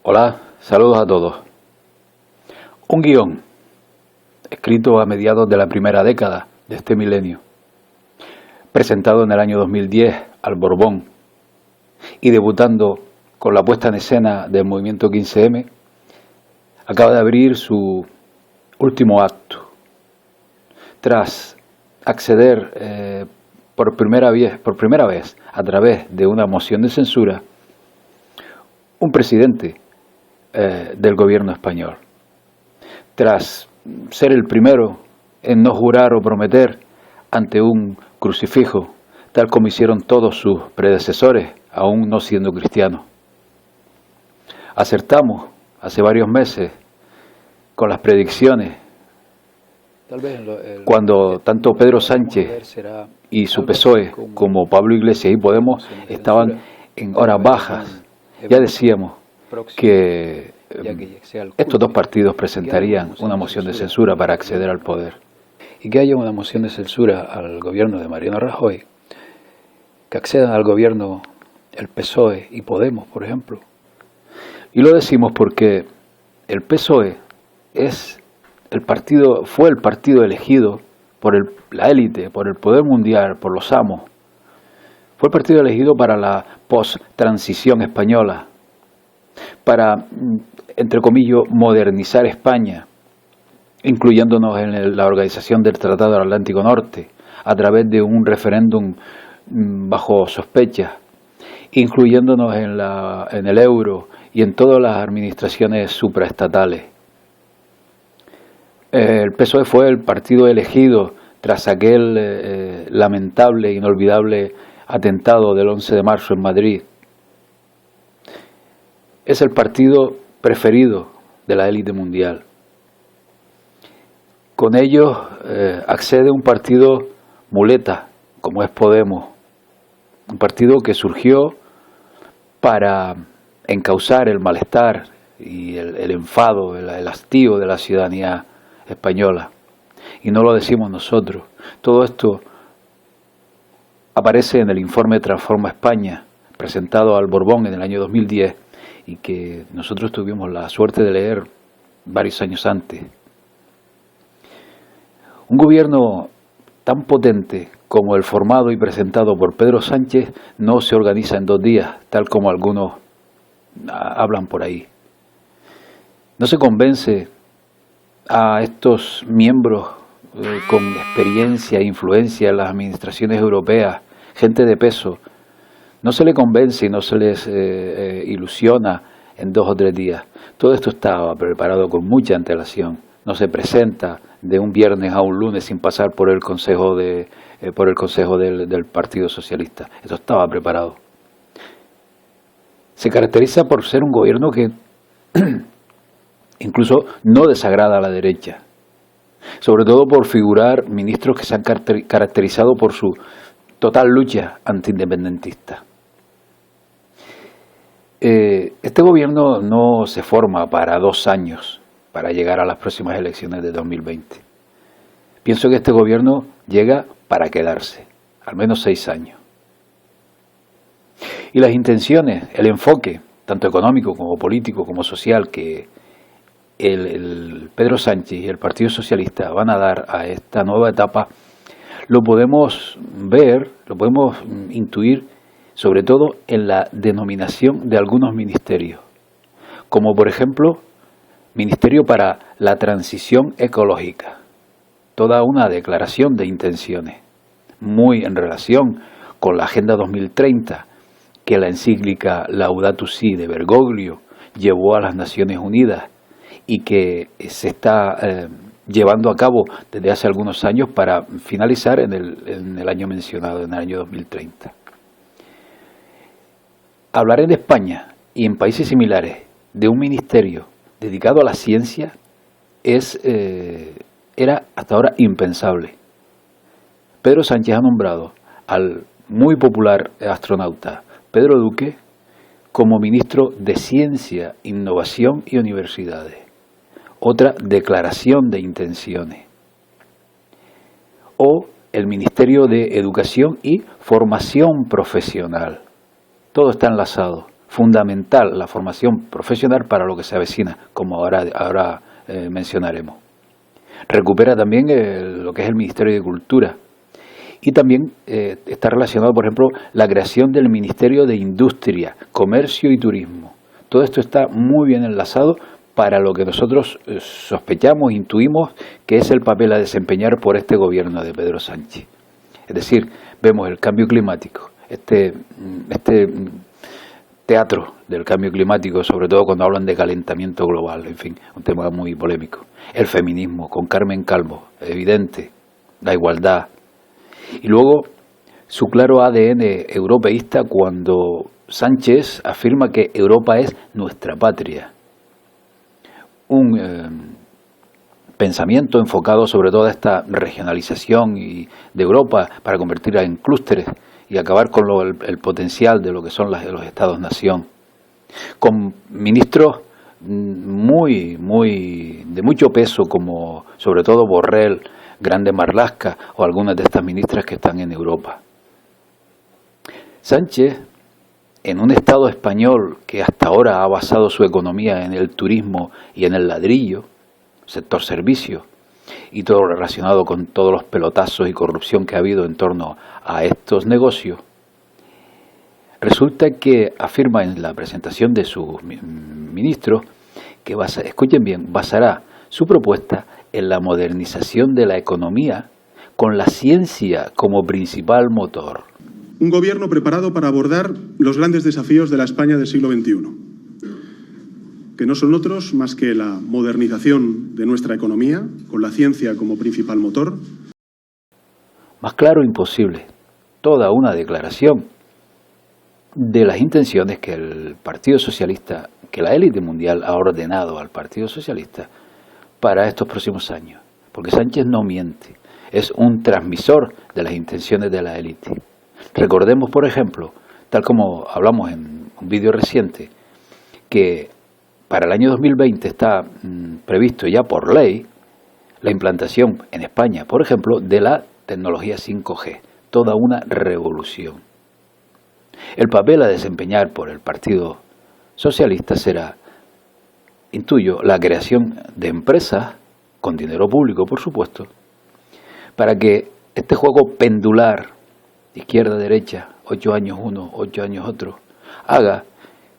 Hola, saludos a todos. Un guión escrito a mediados de la primera década de este milenio, presentado en el año 2010 al Borbón y debutando con la puesta en escena del movimiento 15M, acaba de abrir su último acto. Tras acceder por primera vez a través de una moción de censura, un presidente del gobierno español, tras ser el primero en no jurar o prometer ante un crucifijo, tal como hicieron todos sus predecesores, aún no siendo cristianos. Acertamos hace varios meses con las predicciones, cuando tanto Pedro Sánchez y su PSOE como Pablo Iglesias y Podemos estaban en horas bajas. Ya decíamos que estos dos partidos presentarían una moción de censura para acceder al poder. Y que haya una moción de censura al gobierno de Mariano Rajoy, que accedan al gobierno el PSOE y Podemos, por ejemplo. Y lo decimos porque el PSOE fue el partido elegido por la élite, por el poder mundial, por los amos. Fue el partido elegido para la post-transición española, para, entre comillas, modernizar España, incluyéndonos en la organización del Tratado del Atlántico Norte, a través de un referéndum bajo sospecha, incluyéndonos en el euro y en todas las administraciones supraestatales. El PSOE fue el partido elegido tras aquel lamentable e inolvidable atentado del 11 de marzo en Madrid. Es el partido preferido de la élite mundial. Con ellos accede un partido muleta, como es Podemos, un partido que surgió para encauzar el malestar y el enfado, el hastío de la ciudadanía española. Y no lo decimos nosotros. Todo esto aparece en el informe Transforma España, presentado al Borbón en el año 2010, y que nosotros tuvimos la suerte de leer varios años antes. Un gobierno tan potente como el formado y presentado por Pedro Sánchez no se organiza en 2 días, tal como algunos hablan por ahí. No se convence a estos miembros con experiencia e influencia en las administraciones europeas, gente de peso. No se le convence y no se les ilusiona en 2 o 3 días. Todo esto estaba preparado con mucha antelación. No se presenta de un viernes a un lunes sin pasar por el consejo del Partido Socialista. Esto estaba preparado. Se caracteriza por ser un gobierno que incluso no desagrada a la derecha, sobre todo por figurar ministros que se han caracterizado por su total lucha antiindependentista. Este gobierno no se forma para 2 años, para llegar a las próximas elecciones de 2020. Pienso que este gobierno llega para quedarse, al menos 6 años. Y las intenciones, el enfoque, tanto económico como político como social, que el Pedro Sánchez y el Partido Socialista van a dar a esta nueva etapa, lo podemos ver, lo podemos intuir, sobre todo en la denominación de algunos ministerios, como por ejemplo, Ministerio para la Transición Ecológica, toda una declaración de intenciones, muy en relación con la Agenda 2030, que la encíclica Laudato Si de Bergoglio llevó a las Naciones Unidas y que se está llevando a cabo desde hace algunos años para finalizar en el año mencionado, en el año 2030. Hablar en España y en países similares de un ministerio dedicado a la ciencia era hasta ahora impensable. Pedro Sánchez ha nombrado al muy popular astronauta Pedro Duque como ministro de Ciencia, Innovación y Universidades. Otra declaración de intenciones. O el Ministerio de Educación y Formación Profesional. Todo está enlazado. fundamental la formación profesional para lo que se avecina, como ahora mencionaremos. Recupera también lo que es el Ministerio de Cultura. Y también está relacionado, por ejemplo, la creación del Ministerio de Industria, Comercio y Turismo. Todo esto está muy bien enlazado para lo que nosotros sospechamos, intuimos, que es el papel a desempeñar por este gobierno de Pedro Sánchez. Es decir, vemos el cambio climático, este teatro del cambio climático, sobre todo cuando hablan de calentamiento global, en fin, un tema muy polémico. El feminismo, con Carmen Calvo, evidente, la igualdad. Y luego su claro ADN europeísta cuando Sánchez afirma que Europa es nuestra patria. Un pensamiento enfocado sobre toda esta regionalización de Europa para convertirla en clústeres y acabar con el potencial de lo que son los Estados-nación, con ministros de mucho peso, como sobre todo Borrell, Grande Marlaska o algunas de estas ministras que están en Europa. Sánchez, en un Estado español que hasta ahora ha basado su economía en el turismo y en el ladrillo, sector servicio, y todo relacionado con todos los pelotazos y corrupción que ha habido en torno a estos negocios, resulta que afirma en la presentación de sus ministros que escuchen bien, basará su propuesta en la modernización de la economía con la ciencia como principal motor. Un gobierno preparado para abordar los grandes desafíos de la España del siglo XXI, que no son otros más que la modernización de nuestra economía, con la ciencia como principal motor. Más claro imposible, toda una declaración de las intenciones que el Partido Socialista, que la élite mundial ha ordenado al Partido Socialista para estos próximos años. Porque Sánchez no miente, es un transmisor de las intenciones de la élite. Recordemos, por ejemplo, tal como hablamos en un vídeo reciente, que para el año 2020 está previsto ya por ley la implantación en España, por ejemplo, de la tecnología 5G, toda una revolución. El papel a desempeñar por el Partido Socialista será, intuyo, la creación de empresas, con dinero público por supuesto, para que este juego pendular, izquierda-derecha, 8 años uno, 8 años otro, haga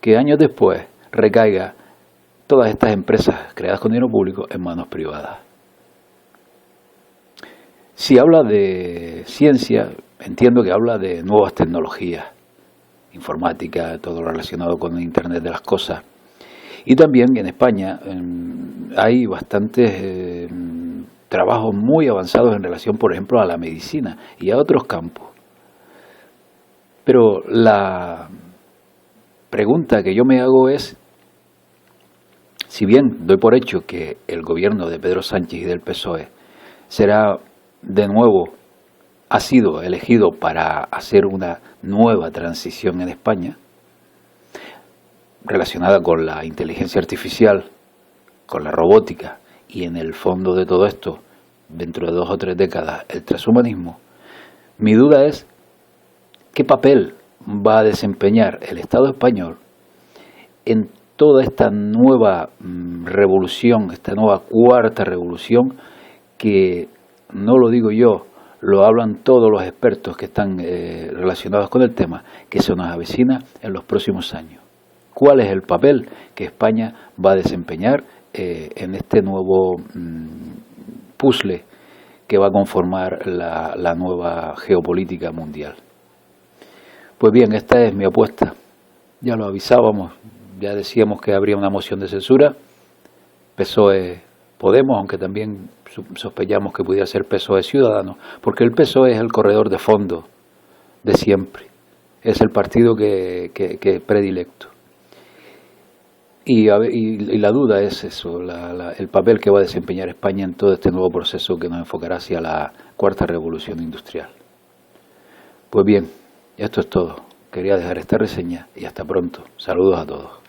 que años después recaiga todas estas empresas creadas con dinero público en manos privadas. Si habla de ciencia, entiendo que habla de nuevas tecnologías, informática, todo lo relacionado con el Internet de las cosas. Y también en España hay bastantes trabajos muy avanzados en relación, por ejemplo, a la medicina y a otros campos. Pero la pregunta que yo me hago es, si bien doy por hecho que el gobierno de Pedro Sánchez y del PSOE será de nuevo, ha sido elegido para hacer una nueva transición en España, relacionada con la inteligencia artificial, con la robótica y en el fondo de todo esto, dentro de 2 o 3 décadas, el transhumanismo, mi duda es qué papel va a desempeñar el Estado español en toda esta nueva revolución, esta nueva cuarta revolución que, no lo digo yo, lo hablan todos los expertos que están relacionados con el tema, que se nos avecina en los próximos años. ¿Cuál es el papel que España va a desempeñar en este nuevo puzzle que va a conformar la nueva geopolítica mundial? Pues bien, esta es mi apuesta. Ya lo avisábamos, ya decíamos que habría una moción de censura, PSOE Podemos, aunque también sospechamos que pudiera ser PSOE Ciudadanos, porque el PSOE es el corredor de fondo de siempre, es el partido que es predilecto. Y la duda es eso, el papel que va a desempeñar España en todo este nuevo proceso que nos enfocará hacia la cuarta revolución industrial. Pues bien, esto es todo. Quería dejar esta reseña y hasta pronto. Saludos a todos.